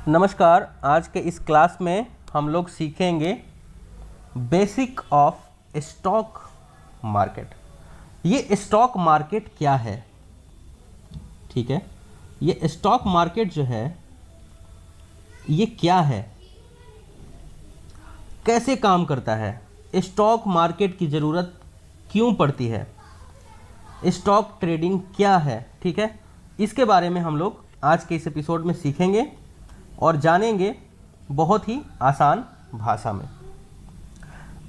नमस्कार। आज के इस क्लास में हम लोग सीखेंगे बेसिक ऑफ स्टॉक मार्केट। ये स्टॉक मार्केट क्या है, ठीक है। ये स्टॉक मार्केट जो है ये क्या है, कैसे काम करता है, स्टॉक मार्केट की ज़रूरत क्यों पड़ती है, स्टॉक ट्रेडिंग क्या है, ठीक है। इसके बारे में हम लोग आज के इस एपिसोड में सीखेंगे और जानेंगे बहुत ही आसान भाषा में।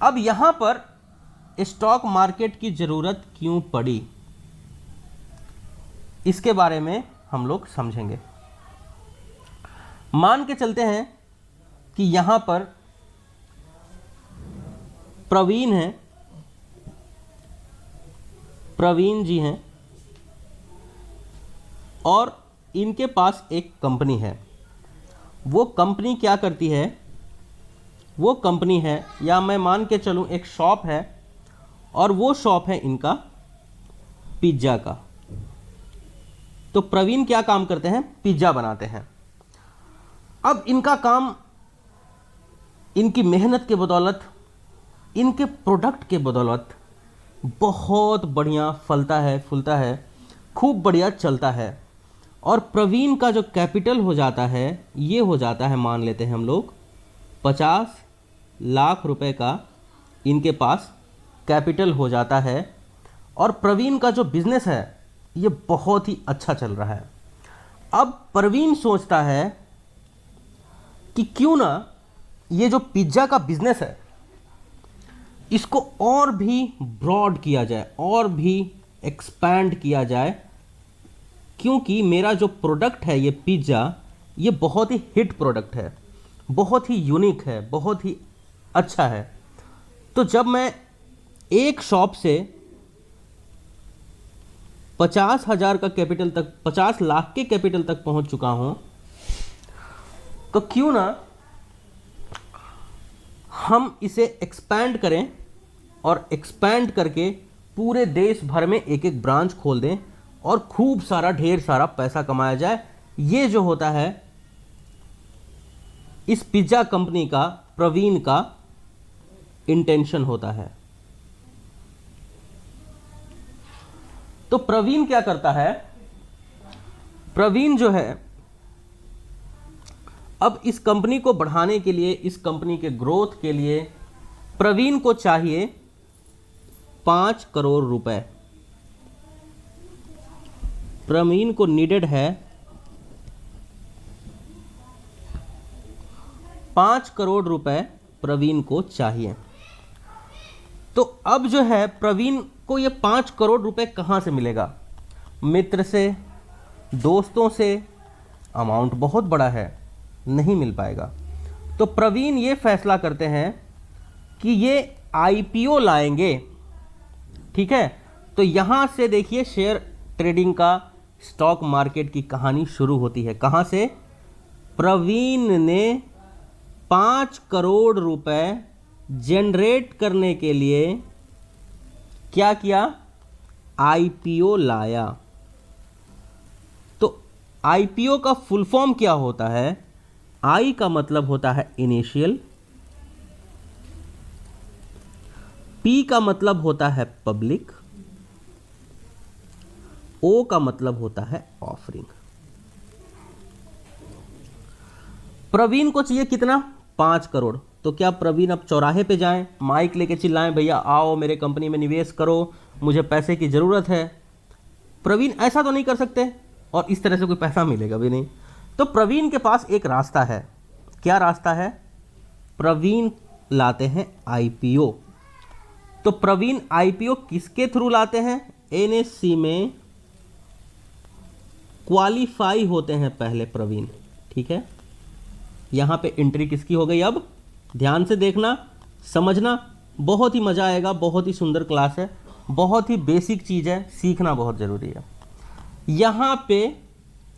अब यहाँ पर स्टॉक मार्केट की ज़रूरत क्यों पड़ी, इसके बारे में हम लोग समझेंगे। मान के चलते हैं कि यहाँ पर प्रवीण है, प्रवीण जी हैं और इनके पास एक कंपनी है। वो कंपनी क्या करती है, वो कंपनी है या मैं मान के चलूँ एक शॉप है और वो शॉप है इनका पिज्ज़ा का। तो प्रवीण क्या काम करते हैं, पिज्ज़ा बनाते हैं। अब इनका काम इनकी मेहनत के बदौलत, इनके प्रोडक्ट के बदौलत बहुत बढ़िया फलता है, फूलता है, खूब बढ़िया चलता है। और प्रवीण का जो कैपिटल हो जाता है ये हो जाता है, मान लेते हैं हम लोग 50 लाख रुपए का इनके पास कैपिटल हो जाता है। और प्रवीण का जो बिज़नेस है ये बहुत ही अच्छा चल रहा है। अब प्रवीण सोचता है कि क्यों ना ये जो पिज्ज़ा का बिज़नेस है इसको और भी ब्रॉड किया जाए, और भी एक्सपैंड किया जाए, क्योंकि मेरा जो प्रोडक्ट है ये पिज़्ज़ा ये बहुत ही हिट प्रोडक्ट है, बहुत ही यूनिक है, बहुत ही अच्छा है। तो जब मैं एक शॉप से 50,000 का कैपिटल तक, 50 लाख के कैपिटल तक पहुंच चुका हूं, तो क्यों ना हम इसे एक्सपैंड करें और एक्सपैंड करके पूरे देश भर में एक एक ब्रांच खोल दें और खूब सारा, ढेर सारा पैसा कमाया जाए। ये जो होता है इस पिज्ज़ा कंपनी का, प्रवीण का इंटेंशन होता है। तो प्रवीण क्या करता है, प्रवीण जो है अब इस कंपनी को बढ़ाने के लिए, इस कंपनी के ग्रोथ के लिए प्रवीण को चाहिए 5 करोड़ रुपए। प्रवीण को नीडेड है 5 करोड़ रुपए, प्रवीण को चाहिए। तो अब जो है प्रवीण को ये 5 करोड़ रुपए कहाँ से मिलेगा, मित्र से, दोस्तों से, अमाउंट बहुत बड़ा है, नहीं मिल पाएगा। तो प्रवीण ये फैसला करते हैं कि ये आईपीओ लाएंगे, ठीक है। तो यहाँ से देखिए शेयर ट्रेडिंग का, स्टॉक मार्केट की कहानी शुरू होती है। कहाँ से, प्रवीण ने 5 करोड़ रुपए जनरेट करने के लिए क्या किया, आईपीओ लाया। तो आईपीओ का फुल फॉर्म क्या होता है, आई का मतलब होता है इनिशियल, पी का मतलब होता है पब्लिक, ओ का मतलब होता है ऑफरिंग। प्रवीण को चाहिए कितना, 5 करोड़। तो क्या प्रवीण अब चौराहे पे जाएं, माइक लेके चिल्लाएं, भैया आओ मेरे कंपनी में निवेश करो, मुझे पैसे की ज़रूरत है? प्रवीण ऐसा तो नहीं कर सकते और इस तरह से कोई पैसा मिलेगा भी नहीं। तो प्रवीण के पास एक रास्ता है। क्या रास्ता है, प्रवीण लाते हैं आईपीओ। तो प्रवीण आईपीओ किसके थ्रू लाते हैं, एनएससी में क्वालिफाई होते हैं पहले प्रवीण, ठीक है। यहाँ पे एंट्री किसकी हो गई, अब ध्यान से देखना, समझना, बहुत ही मज़ा आएगा। बहुत ही सुंदर क्लास है, बहुत ही बेसिक चीज़ है, सीखना बहुत ज़रूरी है। यहाँ पे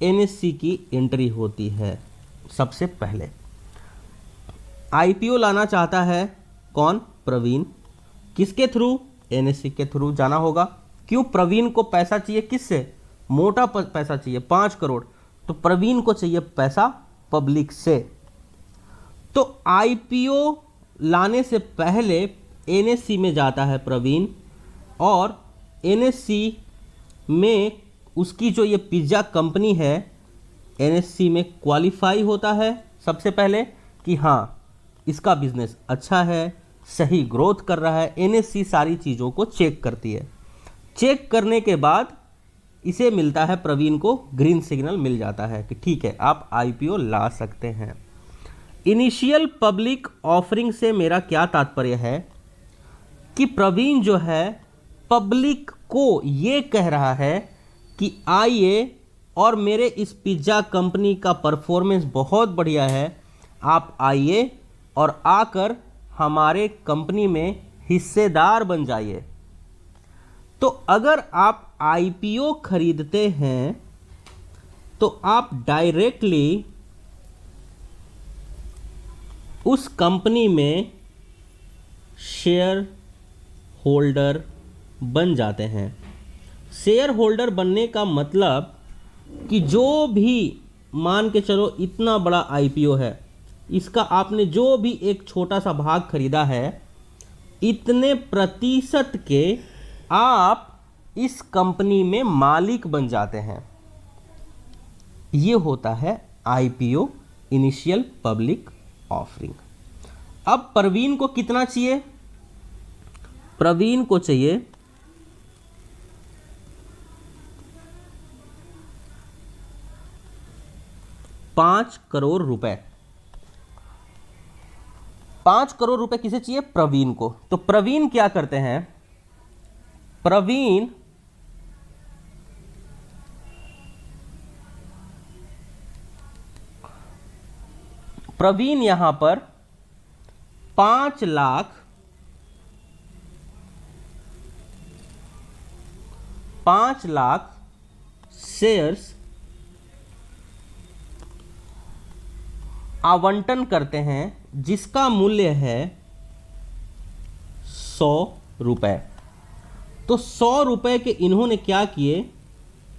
एनएससी की एंट्री होती है। सबसे पहले आईपीओ लाना चाहता है कौन, प्रवीण। किसके थ्रू, एनएससी के थ्रू जाना होगा। क्यों, प्रवीण को पैसा चाहिए, किससे, मोटा पैसा चाहिए, 5 करोड़। तो प्रवीण को चाहिए पैसा पब्लिक से। तो आईपीओ लाने से पहले एनएससी में जाता है प्रवीण, और एनएससी में उसकी जो ये पिज़्ज़ा कंपनी है एनएससी में क्वालिफाई होता है सबसे पहले कि हाँ इसका बिजनेस अच्छा है, सही ग्रोथ कर रहा है। एनएससी सारी चीज़ों को चेक करती है। चेक करने के बाद इसे मिलता है, प्रवीण को ग्रीन सिग्नल मिल जाता है कि ठीक है आप आईपीओ ला सकते हैं। इनिशियल पब्लिक ऑफरिंग से मेरा क्या तात्पर्य है कि प्रवीण जो है पब्लिक को ये कह रहा है कि आइए और मेरे इस पिज़्ज़ा कंपनी का परफॉर्मेंस बहुत बढ़िया है, आप आइए और आकर हमारे कंपनी में हिस्सेदार बन जाइए। तो अगर आप आईपीओ खरीदते हैं तो आप डायरेक्टली उस कंपनी में शेयर होल्डर बन जाते हैं। शेयर होल्डर बनने का मतलब कि जो भी, मान के चलो इतना बड़ा आईपीओ है, इसका आपने जो भी एक छोटा सा भाग खरीदा है, इतने प्रतिशत के आप इस कंपनी में मालिक बन जाते हैं। ये होता है आईपीओ, इनिशियल पब्लिक ऑफरिंग। अब प्रवीण को कितना चाहिए? प्रवीण को चाहिए 5 करोड़ रुपए। 5 करोड़ रुपए किसे चाहिए? प्रवीण को। तो प्रवीण क्या करते हैं? प्रवीण यहां पर 5 लाख शेयर्स आवंटन करते हैं, जिसका मूल्य है 100 रुपए। तो 100 रुपए के इन्होंने क्या किए?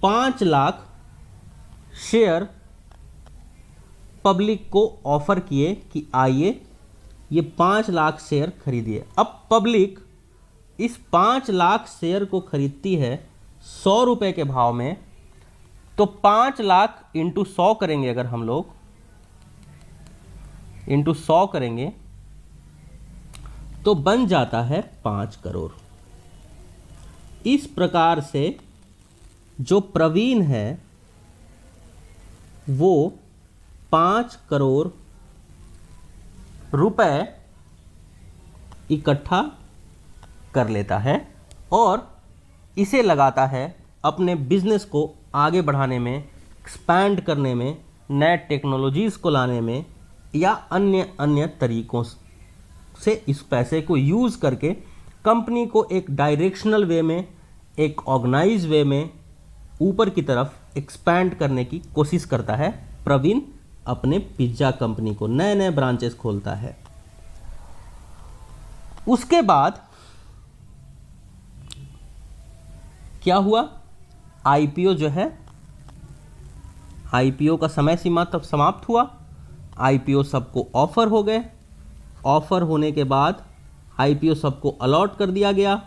5 लाख शेयर पब्लिक को ऑफर किए कि आइए ये 5 लाख शेयर खरीदिए। अब पब्लिक इस 5 लाख शेयर को खरीदती है 100 रुपए के भाव में। तो 5 लाख इंटू 100 करेंगे, अगर हम लोग इंटू 100 करेंगे तो बन जाता है 5 करोड़। इस प्रकार से जो प्रवीण है वो 5 करोड़ रुपए इकट्ठा कर लेता है और इसे लगाता है अपने बिजनेस को आगे बढ़ाने में, एक्सपैंड करने में, नए टेक्नोलॉजीज़ को लाने में, या अन्य तरीकों से इस पैसे को यूज़ करके कंपनी को एक डायरेक्शनल वे में, एक ऑर्गेनाइज वे में ऊपर की तरफ एक्सपैंड करने की कोशिश करता है। प्रवीण अपने पिज़्ज़ा कंपनी को नए नए ब्रांचेस खोलता है। उसके बाद क्या हुआ? आईपीओ जो है, आईपीओ का समय सीमा तब समाप्त हुआ। आईपीओ सबको ऑफर हो गए। ऑफर होने के बाद आईपीओ सबको अलॉट कर दिया गया,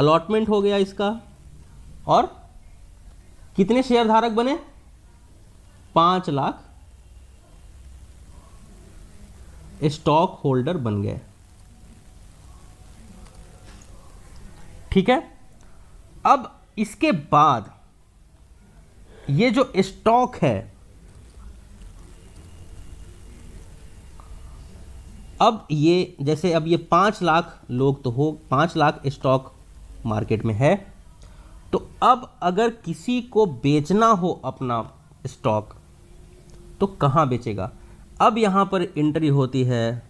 अलॉटमेंट हो गया इसका। और कितने शेयर धारक बने? 5 लाख स्टॉक होल्डर बन गए। ठीक है। अब इसके बाद ये जो स्टॉक है, अब ये जैसे अब ये 5 लाख लोग तो हो, 5 लाख स्टॉक मार्केट में है। तो अब अगर किसी को बेचना हो अपना स्टॉक तो कहाँ बेचेगा? अब यहाँ पर एंट्री होती है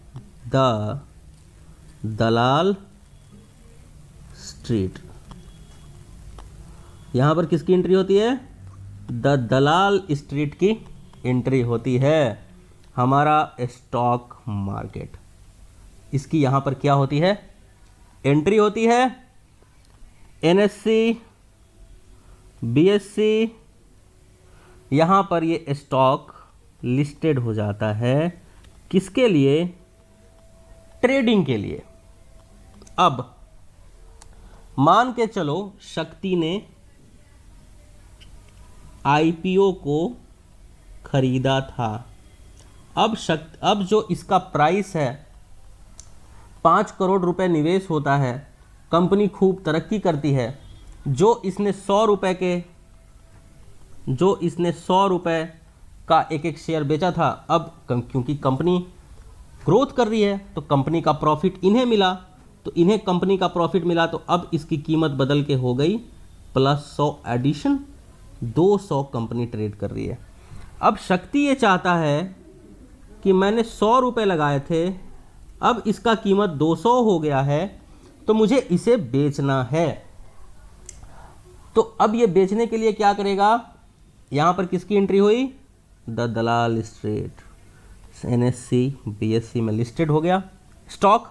द दलाल स्ट्रीट। यहाँ पर किसकी एंट्री होती है? द दलाल स्ट्रीट की एंट्री होती है। हमारा स्टॉक मार्केट, इसकी यहाँ पर क्या होती है? एंट्री होती है। एनएससी, बीएससी, यहाँ पर ये स्टॉक लिस्टेड हो जाता है। किसके लिए? ट्रेडिंग के लिए। अब मान के चलो शक्ति ने आईपीओ को खरीदा था। अब जो इसका प्राइस है 5 करोड़ रुपए निवेश होता है, कंपनी खूब तरक्की करती है। जो इसने 100 रुपए का एक एक शेयर बेचा था, अब क्योंकि कंपनी ग्रोथ कर रही है तो कंपनी का प्रॉफिट इन्हें मिला, तो इन्हें कंपनी का प्रॉफिट मिला, तो अब इसकी कीमत बदल के हो गई +100 एडिशन 200 कंपनी ट्रेड कर रही है। अब शक्ति ये चाहता है कि मैंने 100 रुपये लगाए थे, अब इसका कीमत 200 हो गया है, तो मुझे इसे बेचना है। तो अब ये बेचने के लिए क्या करेगा? यहाँ पर किसकी एंट्री हुई? The Dalal straight, NSE BSE में लिस्टेड हो गया स्टॉक।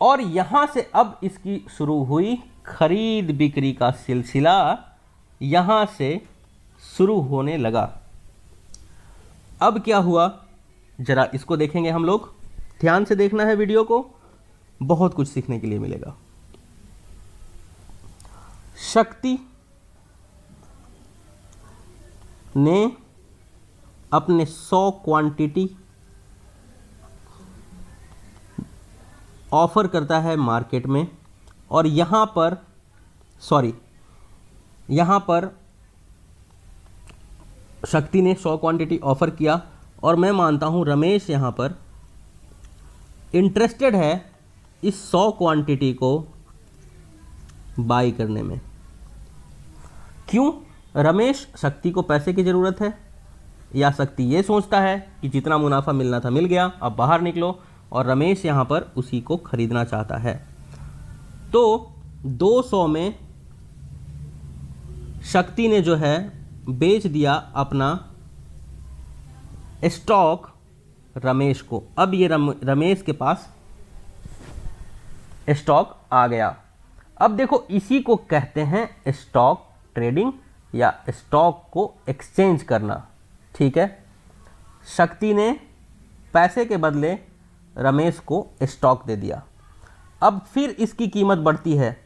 और यहाँ से अब इसकी शुरू हुई खरीद बिक्री का सिलसिला, यहाँ से शुरू होने लगा। अब क्या हुआ जरा इसको देखेंगे हम लोग। ध्यान से देखना है वीडियो को, बहुत कुछ सीखने के लिए मिलेगा। शक्ति ने अपने 100 क्वांटिटी ऑफर करता है मार्केट में, और यहाँ पर शक्ति ने 100 क्वांटिटी ऑफर किया, और मैं मानता हूँ रमेश यहाँ पर इंटरेस्टेड है इस 100 क्वांटिटी को बाई करने में। क्यों? रमेश, शक्ति को पैसे की ज़रूरत है, या शक्ति ये सोचता है कि जितना मुनाफा मिलना था मिल गया, अब बाहर निकलो, और रमेश यहाँ पर उसी को खरीदना चाहता है। तो 200 में शक्ति ने जो है बेच दिया अपना स्टॉक रमेश को। अब ये रमेश के पास स्टॉक आ गया। अब देखो, इसी को कहते हैं स्टॉक ट्रेडिंग या स्टॉक को एक्सचेंज करना। ठीक है, शक्ति ने पैसे के बदले रमेश को स्टॉक दे दिया। अब फिर इसकी कीमत बढ़ती है,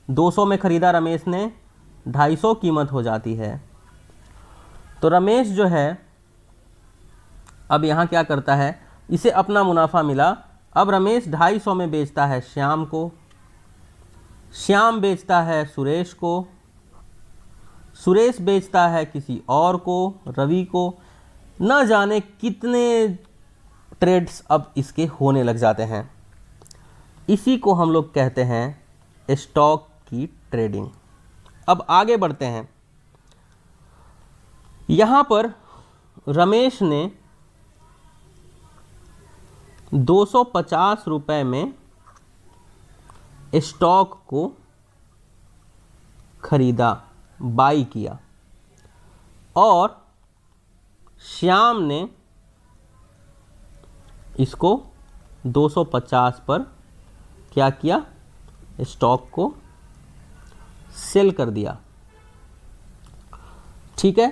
200 में खरीदा रमेश ने, 250 कीमत हो जाती है। तो रमेश जो है अब यहाँ क्या करता है, इसे अपना मुनाफा मिला, अब रमेश 250 में बेचता है श्याम को, श्याम बेचता है सुरेश को, सुरेश बेचता है किसी और को, रवि को, न जाने कितने ट्रेड्स अब इसके होने लग जाते हैं। इसी को हम लोग कहते हैं स्टॉक की ट्रेडिंग। अब आगे बढ़ते हैं। यहाँ पर रमेश ने 250 रुपये में स्टॉक को खरीदा, बाई किया, और श्याम ने इसको 250 पर क्या किया, स्टॉक को सेल कर दिया। ठीक है,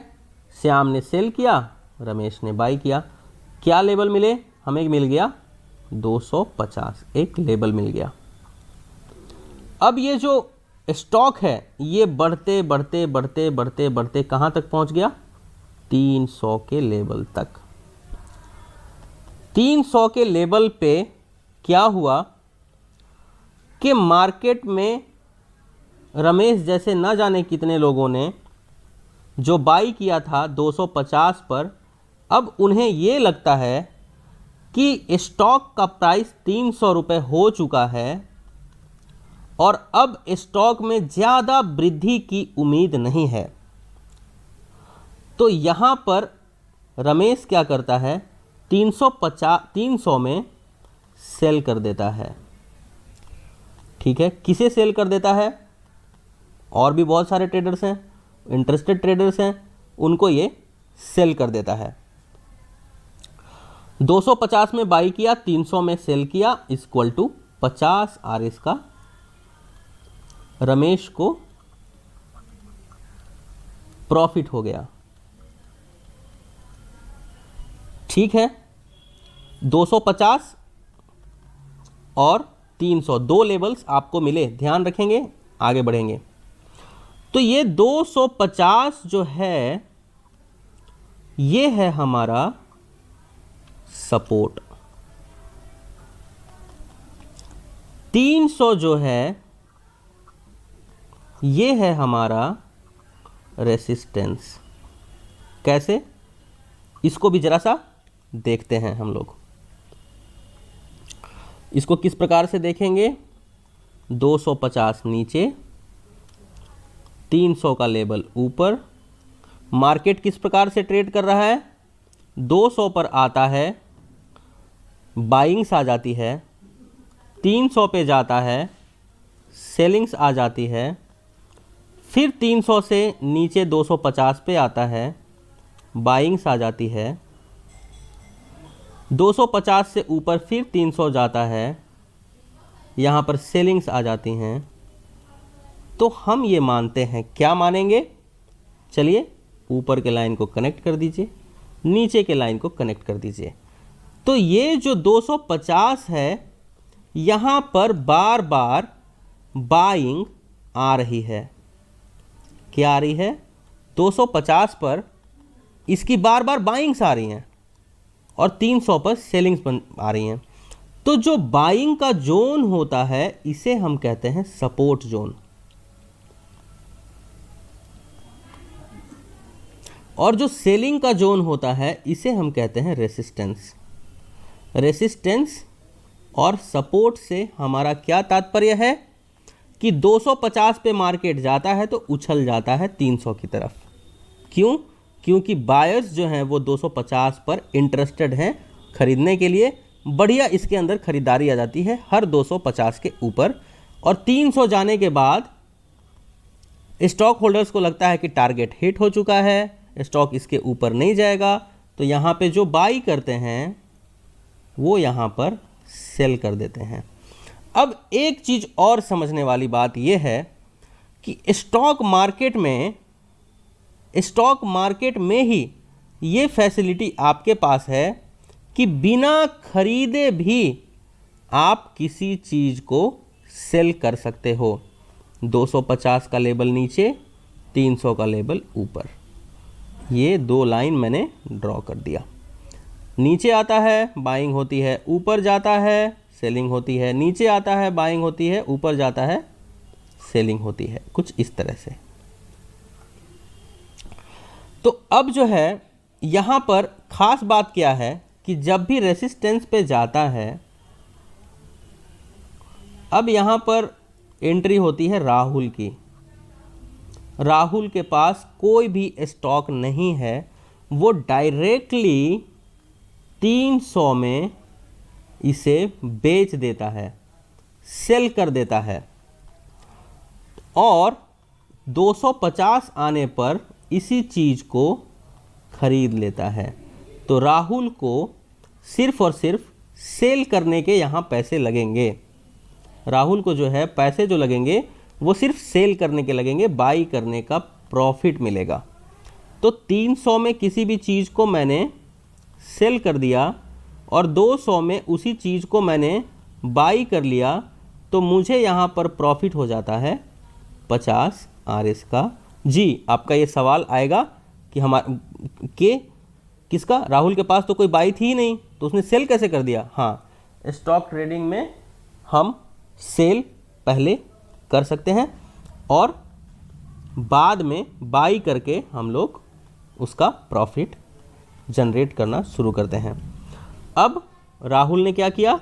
श्याम ने सेल किया, रमेश ने बाई किया। क्या लेवल मिले हमें? मिल गया 250, एक लेबल मिल गया। अब ये जो स्टॉक है ये बढ़ते बढ़ते बढ़ते बढ़ते बढ़ते कहाँ तक पहुँच गया? 300 के लेवल तक। 300 के लेवल पे क्या हुआ कि मार्केट में रमेश जैसे न जाने कितने लोगों ने जो बाई किया था 250 पर, अब उन्हें ये लगता है कि स्टॉक का प्राइस 300 रुपये हो चुका है और अब स्टॉक में ज़्यादा वृद्धि की उम्मीद नहीं है। तो यहाँ पर रमेश क्या करता है, 300 में सेल कर देता है। ठीक है, किसे सेल कर देता है? और भी बहुत सारे ट्रेडर्स हैं, इंटरेस्टेड ट्रेडर्स हैं, उनको ये सेल कर देता है। 250 में बाई किया, 300 में सेल किया, इक्वल टू 50 RS का रमेश को प्रॉफिट हो गया। ठीक है, 250 और 300 दो लेवल्स आपको मिले, ध्यान रखेंगे, आगे बढ़ेंगे। तो ये 250 जो है ये है हमारा सपोर्ट, 300 जो है ये है हमारा रेसिस्टेंस। कैसे, इसको भी जरा सा देखते हैं हम लोग। इसको किस प्रकार से देखेंगे, 250 नीचे, 300 का लेवल ऊपर। मार्केट किस प्रकार से ट्रेड कर रहा है, 200 पर आता है, बाइंग्स आ जाती है, 300 पे जाता है, सेलिंग्स आ जाती है, फिर 300 से नीचे 250 पे आता है, बाइंग्स आ जाती है, 250 से ऊपर फिर 300 जाता है, यहाँ पर सेलिंग्स आ जाती हैं। तो हम ये मानते हैं, क्या मानेंगे, चलिए ऊपर के लाइन को कनेक्ट कर दीजिए, नीचे के लाइन को कनेक्ट कर दीजिए। तो ये जो 250 है यहाँ पर बार बार बाइंग आ रही है। क्या आ रही है, 250 पर इसकी बार बार बाइंग्स आ रही हैं और 300 पर सेलिंग्स आ रही हैं। तो जो बाइंग का जोन होता है इसे हम कहते हैं सपोर्ट जोन, और जो सेलिंग का जोन होता है इसे हम कहते हैं रेसिस्टेंस। रेसिस्टेंस और सपोर्ट से हमारा क्या तात्पर्य है कि 250 पे मार्केट जाता है तो उछल जाता है 300 की तरफ। क्यों, क्योंकि बायर्स जो हैं वो 250 पर इंटरेस्टेड हैं खरीदने के लिए, बढ़िया इसके अंदर खरीदारी आ जाती है हर 250 के ऊपर। और 300 जाने के बाद स्टॉक होल्डर्स को लगता है कि टारगेट हिट हो चुका है, स्टॉक इसके ऊपर नहीं जाएगा, तो यहाँ पे जो बाई करते हैं वो यहाँ पर सेल कर देते हैं। अब एक चीज़ और समझने वाली बात यह है कि स्टॉक मार्केट में ही ये फैसिलिटी आपके पास है कि बिना खरीदे भी आप किसी चीज़ को सेल कर सकते हो। 250 का लेवल नीचे, 300 का लेवल ऊपर, ये दो लाइन मैंने ड्रॉ कर दिया। नीचे आता है बाइंग होती है, ऊपर जाता है सेलिंग होती है, नीचे आता है बाइंग होती है, ऊपर जाता है सेलिंग होती है, कुछ इस तरह से। तो अब जो है यहाँ पर खास बात क्या है कि जब भी रेसिस्टेंस पे जाता है, अब यहाँ पर एंट्री होती है राहुल की। राहुल के पास कोई भी स्टॉक नहीं है, वो डायरेक्टली 300 में इसे बेच देता है, सेल कर देता है, और 250 आने पर इसी चीज़ को खरीद लेता है। तो राहुल को सिर्फ और सिर्फ सेल करने के यहाँ पैसे लगेंगे। राहुल को जो है पैसे जो लगेंगे वो सिर्फ सेल करने के लगेंगे, बाई करने का प्रॉफिट मिलेगा। तो 300 में किसी भी चीज़ को मैंने सेल कर दिया और 200 में उसी चीज़ को मैंने बाई कर लिया, तो मुझे यहाँ पर प्रॉफिट हो जाता है 50 RS का। जी, आपका ये सवाल आएगा कि किसका, राहुल के पास तो कोई बाई थी ही नहीं, तो उसने सेल कैसे कर दिया। हाँ, स्टॉक ट्रेडिंग में हम सेल पहले कर सकते हैं और बाद में बाई करके हम लोग उसका प्रॉफिट जनरेट करना शुरू करते हैं। अब राहुल ने क्या किया,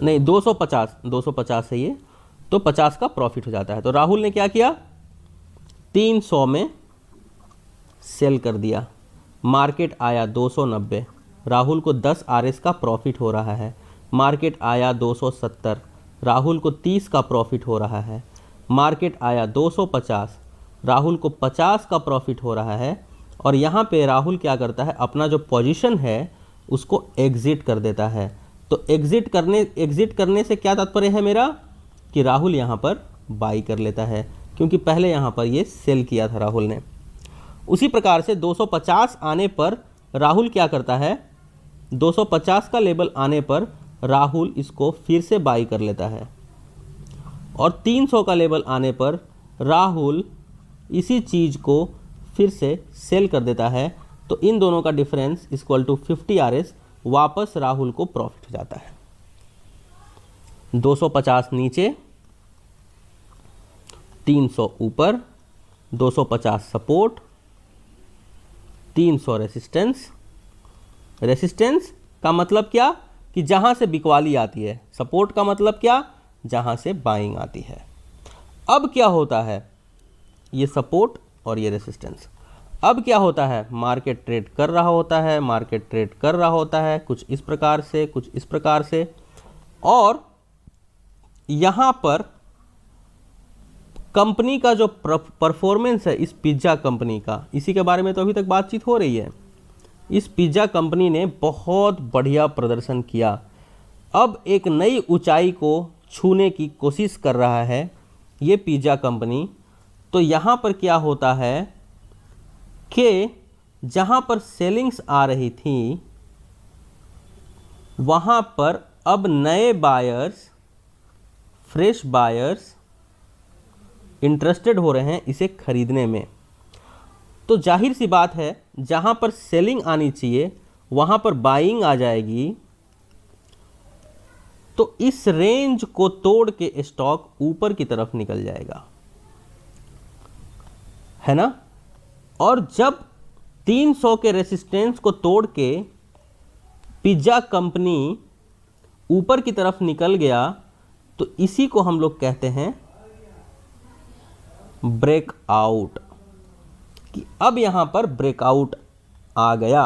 नहीं 250 है ये, तो 50 का प्रॉफिट हो जाता है। तो राहुल ने क्या किया, 300 में सेल कर दिया, मार्केट आया 290, राहुल को 10 RS का प्रॉफिट हो रहा है। मार्केट आया 270, राहुल को 30 का प्रॉफिट हो रहा है। मार्केट आया 250, राहुल को 50 का प्रॉफिट हो रहा है। और यहाँ पे राहुल क्या करता है, अपना जो पोजीशन है उसको एग्ज़िट कर देता है। तो एग्ज़िट करने से क्या तात्पर्य है मेरा, कि राहुल यहाँ पर बाई कर लेता है, क्योंकि पहले यहाँ पर ये सेल किया था राहुल ने। उसी प्रकार से 250 आने पर राहुल क्या करता है, 250 का लेवल आने पर राहुल इसको फिर से बाई कर लेता है और 300 का लेवल आने पर राहुल इसी चीज़ को फिर से सेल कर देता है। तो इन दोनों का डिफरेंस इक्वल टू 50 RS, वापस राहुल को प्रॉफिट हो जाता है। 250 नीचे, 300 ऊपर, 250 सपोर्ट, 300 रेसिस्टेंस। रेसिस्टेंस का मतलब क्या कि जहां से बिकवाली आती है, सपोर्ट का मतलब क्या, जहां से बाइंग आती है। अब क्या होता है, ये सपोर्ट और ये रेसिस्टेंस, अब क्या होता है, मार्केट ट्रेड कर रहा होता है, मार्केट ट्रेड कर रहा होता है कुछ इस प्रकार से, कुछ इस प्रकार से, और यहां पर कंपनी का जो परफॉर्मेंस है इस पिज्जा कंपनी का, इसी के बारे में तो अभी तक बातचीत हो रही है। इस पिज्जा कंपनी ने बहुत बढ़िया प्रदर्शन किया, अब एक नई ऊंचाई को छूने की कोशिश कर रहा है ये पिज्जा कंपनी। तो यहाँ पर क्या होता है कि जहाँ पर सेलिंग्स आ रही थी वहाँ पर अब नए बायर्स, फ्रेश बायर्स इंटरेस्टेड हो रहे हैं इसे खरीदने में। तो जाहिर सी बात है जहाँ पर सेलिंग आनी चाहिए वहाँ पर बाइंग आ जाएगी, तो इस रेंज को तोड़ के स्टॉक ऊपर की तरफ निकल जाएगा, है ना। और जब 300 के रेसिस्टेंस को तोड़ के पिज्जा कंपनी ऊपर की तरफ निकल गया तो इसी को हम लोग कहते हैं ब्रेकआउट, कि अब यहां पर ब्रेकआउट आ गया।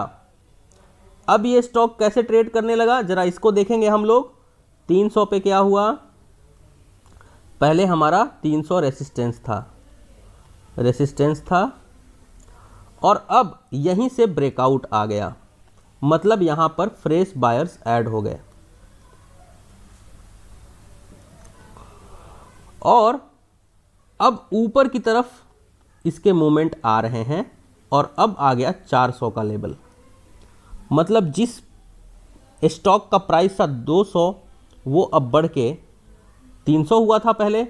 अब ये स्टॉक कैसे ट्रेड करने लगा जरा इसको देखेंगे हम लोग। 300 पे क्या हुआ, पहले हमारा 300 रेसिस्टेंस था और अब यहीं से ब्रेकआउट आ गया, मतलब यहां पर फ्रेश बायर्स ऐड हो गए और अब ऊपर की तरफ इसके मूवमेंट आ रहे हैं और अब आ गया 400 का लेवल, मतलब जिस स्टॉक का प्राइस था 200 वो अब बढ़ के 300 हुआ था पहले,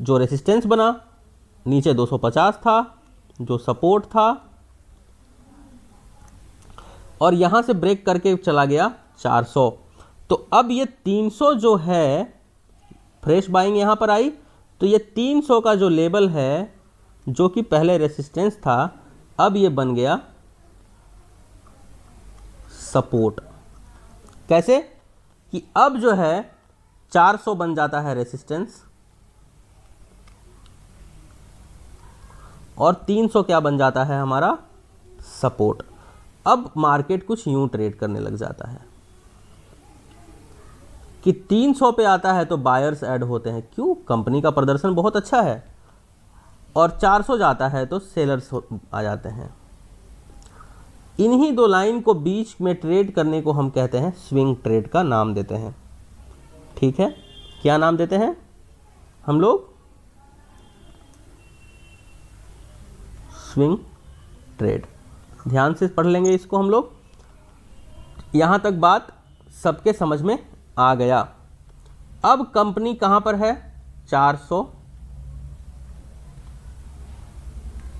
जो रेसिस्टेंस बना नीचे 250 था जो सपोर्ट था, और यहां से ब्रेक करके चला गया 400। तो अब ये 300 जो है फ्रेश बाइंग यहां पर आई, तो ये 300 का जो लेवल है जो कि पहले रेसिस्टेंस था अब ये बन गया सपोर्ट। कैसे कि अब जो है 400 बन जाता है रेसिस्टेंस और 300 क्या बन जाता है हमारा सपोर्ट। अब मार्केट कुछ यूं ट्रेड करने लग जाता है कि 300 पे आता है तो बायर्स ऐड होते हैं, क्यों, कंपनी का प्रदर्शन बहुत अच्छा है, और 400 जाता है तो सेलर्स आ जाते हैं। इन्हीं दो लाइन को बीच में ट्रेड करने को हम कहते हैं स्विंग ट्रेड का नाम देते हैं। ठीक है, क्या नाम देते हैं हम लोग, स्विंग ट्रेड। ध्यान से पढ़ लेंगे इसको हम लोग। यहां तक बात सबके समझ में आ गया। अब कंपनी कहां पर है, 400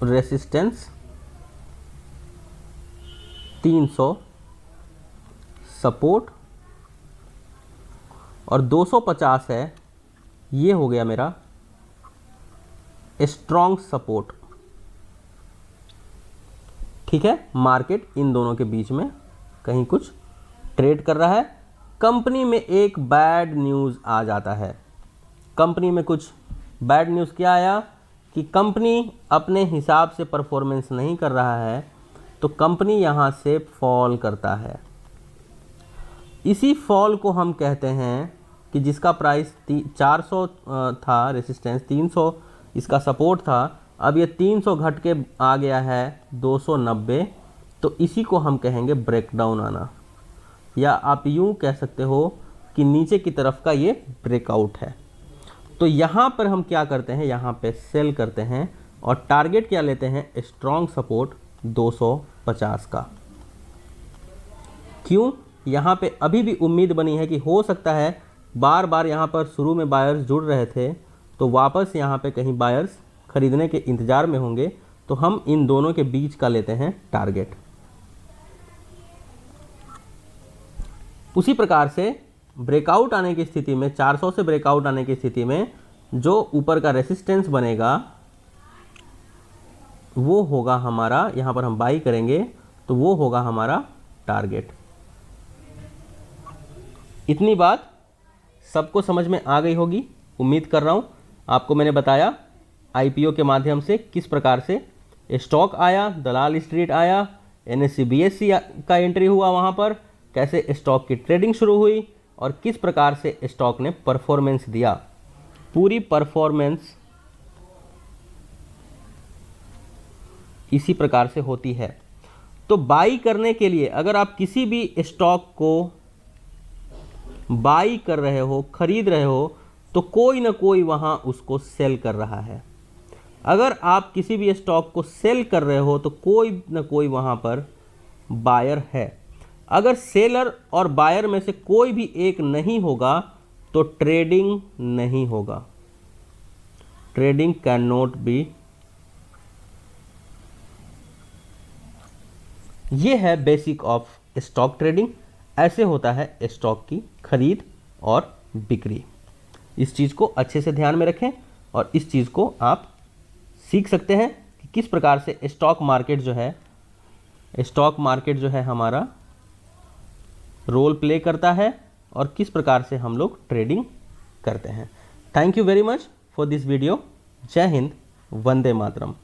रेसिस्टेंस, 300 सपोर्ट और 250 है, ये हो गया मेरा स्ट्रॉन्ग सपोर्ट। ठीक है, मार्केट इन दोनों के बीच में कहीं कुछ ट्रेड कर रहा है। कंपनी में एक बैड न्यूज़ आ जाता है। कंपनी में कुछ बैड न्यूज़ क्या आया कि कंपनी अपने हिसाब से परफॉर्मेंस नहीं कर रहा है, तो कंपनी यहाँ से फॉल करता है। इसी फॉल को हम कहते हैं कि जिसका प्राइस 400 था रेसिस्टेंस, 300 इसका सपोर्ट था, अब ये 300 घट के आ गया है 290, तो इसी को हम कहेंगे ब्रेकडाउन आना, या आप यूं कह सकते हो कि नीचे की तरफ का ये ब्रेकआउट है। तो यहाँ पर हम क्या करते हैं, यहाँ पे सेल करते हैं और टारगेट क्या लेते हैं, स्ट्रॉन्ग सपोर्ट 250 का। क्यों, यहाँ पे अभी भी उम्मीद बनी है कि हो सकता है बार बार यहाँ पर शुरू में बायर्स जुड़ रहे थे, तो वापस यहाँ पे कहीं बायर्स खरीदने के इंतज़ार में होंगे, तो हम इन दोनों के बीच का लेते हैं टारगेट। उसी प्रकार से ब्रेकआउट आने की स्थिति में, 400 से ब्रेकआउट आने की स्थिति में जो ऊपर का रेसिस्टेंस बनेगा वो होगा हमारा, यहाँ पर हम बाई करेंगे तो वो होगा हमारा टारगेट। इतनी बात सबको समझ में आ गई होगी, उम्मीद कर रहा हूँ। आपको मैंने बताया आईपीओ के माध्यम से किस प्रकार से स्टॉक आया, दलाल स्ट्रीट आया, एनएससी बीएससी का एंट्री हुआ, वहाँ पर कैसे स्टॉक की ट्रेडिंग शुरू हुई और किस प्रकार से स्टॉक ने परफॉर्मेंस दिया। पूरी परफॉर्मेंस इसी प्रकार से होती है। तो बाई करने के लिए अगर आप किसी भी स्टॉक को बाई कर रहे हो, खरीद रहे हो, तो कोई ना कोई वहाँ उसको सेल कर रहा है। अगर आप किसी भी स्टॉक को सेल कर रहे हो तो कोई ना कोई वहाँ पर बायर है। अगर सेलर और बायर में से कोई भी एक नहीं होगा तो ट्रेडिंग नहीं होगा। Trading can not be. ये है बेसिक ऑफ स्टॉक ट्रेडिंग। ऐसे होता है स्टॉक की खरीद और बिक्री। इस चीज़ को अच्छे से ध्यान में रखें और इस चीज़ को आप सीख सकते हैं कि किस प्रकार से स्टॉक मार्केट जो है हमारा रोल प्ले करता है और किस प्रकार से हम लोग ट्रेडिंग करते हैं। Thank you very much for this video. जय हिंद, वंदे मातरम।